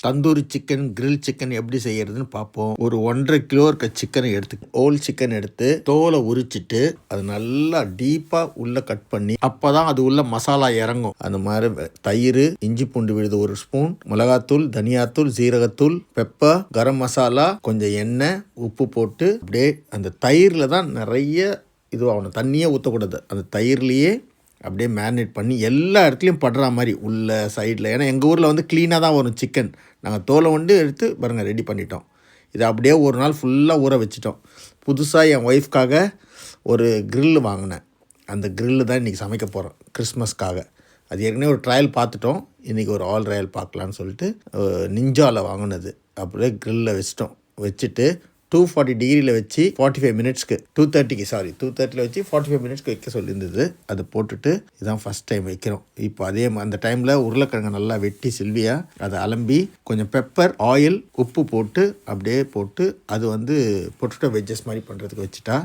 Tandoori chicken, grill chicken எப்படி செய்யறதுன்னு பார்ப்போம். ஒரு 1.5 கிலோ இருக்க சிக்கனை எடுத்து ஹோல் சிக்கன் எடுத்து தோலை உரிச்சிட்டு அது நல்லா டீப்பாக உள்ள கட் பண்ணி அப்போதான் அது உள்ள மசாலா இறங்கும். அந்த மாதிரி தயிர், இஞ்சி பூண்டு விழுது 1 ஸ்பூன், மிளகாத்தூள், தனியாத்தூள், ஜீரகத்தூள், பெப்பர், கரம் மசாலா, கொஞ்சம் எண்ணெய், உப்பு போட்டு அப்படியே அந்த தயிரில் தான் நிறைய இதுவாகணும். தண்ணியே ஊற்றக்கூடாது. அந்த தயிர்லேயே அப்படியே மேரினேட் பண்ணி எல்லா இடத்துலையும் படுற மாதிரி உள்ள சைடில். ஏன்னா எங்கள் ஊரில் வந்து க்ளீனாக தான் வரும் சிக்கன். நாங்கள் தோலை எடுத்து பாருங்கள் ரெடி பண்ணிட்டோம். இதை அப்படியே ஒரு நாள் ஃபுல்லாக ஊற வச்சிட்டோம். புதுசாக என் ஒய்ஃப்காக ஒரு க்ரில் வாங்கினேன். அந்த க்ரில்லு தான் இன்றைக்கி சமைக்க போகிறோம் கிறிஸ்மஸ்க்காக. அது ஏற்கனவே ஒரு ட்ரையல் பார்த்துட்டோம். இன்றைக்கி ஒரு ஆல் ட்ரையல் பார்க்கலான்னு சொல்லிட்டு நிஞ்சாவில் வாங்கினது. அப்படியே க்ரில்லில் வச்சுட்டு 240 டிகிரியில் வச்சு 45 மினிட்ஸ்க்கு 230 வச்சு 45 மினிட்ஸ்க்கு வைக்க சொல்லியிருந்தது. அதை போட்டுட்டு இதான் ஃபஸ்ட் டைம் வைக்கிறோம். இப்போ அதே அந்த டைமில் உருளைக்கிழங்கு நல்லா வெட்டி சில்வியா அதை அலம்பி கொஞ்சம் பெப்பர், ஆயில், உப்பு போட்டு அப்படியே போட்டு அது வந்து பொட்டேட்டோ வெஜ்ஜஸ் மாதிரி பண்ணுறதுக்கு வச்சுட்டா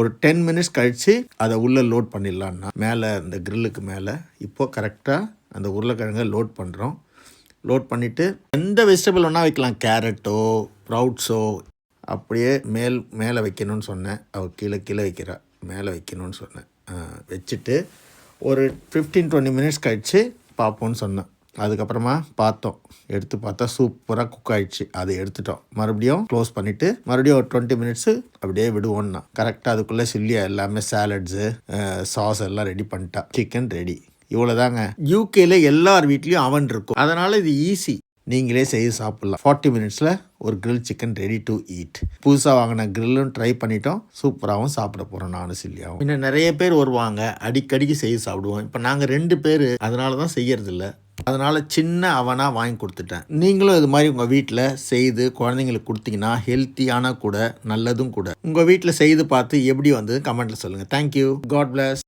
ஒரு 10 மினிட்ஸ் கழித்து அதை உள்ளே லோட் பண்ணிடலான்னா மேலே அந்த க்ரில்லுக்கு மேலே இப்போது கரெக்டாக அந்த உருளைக்கிழங்கை லோட் பண்ணுறோம். லோட் பண்ணிவிட்டு எந்த வெஜிடபிள் வேணால் வைக்கலாம். கேரட்டோ, ஸ்ப்ரவுட்ஸோ அப்படியே மேலே வைக்கணும்னு சொன்னேன். அவள் கீழே வைக்கிறா. மேலே வைக்கணும்னு சொன்னேன். வச்சுட்டு ஒரு 15-20 மினிட்ஸ் கழித்து பார்ப்போன்னு சொன்னேன். அதுக்கப்புறமா எடுத்து பார்த்தா சூப்பராக குக் ஆகிடுச்சு. அதை எடுத்துட்டோம். மறுபடியும் க்ளோஸ் பண்ணிவிட்டு மறுபடியும் ஒரு 20 மினிட்ஸு அப்படியே விடுவோன்னா கரெக்டாக அதுக்குள்ளே சில்லியா எல்லாமே சாலட்ஸு, சாஸ் எல்லாம் ரெடி பண்ணிட்டா. Chicken ready. இவ்வளோதாங்க. யூகேல எல்லார் வீட்லேயும் அவன் இருக்கும். அதனால் இது ஈஸி. நீங்களே செய்து சாப்பிட்லாம். 40 மினிட்ஸில் ஒரு grill chicken ready to eat. புதுசாக வாங்கின கிரில்லும் ட்ரை பண்ணிட்டோம். சூப்பராகவும் சாப்பிட போகிறோம் நானும் சில்லியாகவும். இன்னும் நிறைய பேர் வருவாங்க. அடிக்கடிக்கு செய்து சாப்பிடுவோம். இப்போ நாங்கள் 2 பேர், அதனால தான் செய்யறதில்ல. அதனால் சின்ன அவனாக வாங்கி கொடுத்துட்டேன். நீங்களும் இது மாதிரி உங்கள் வீட்டில் செய்து குழந்தைங்களுக்கு கொடுத்தீங்கன்னா ஹெல்த்தியான கூட நல்லதும் கூட. உங்கள் வீட்டில் செய்து பார்த்து எப்படி வந்து கமெண்ட்டில் சொல்லுங்கள். தேங்க்யூ. God plus.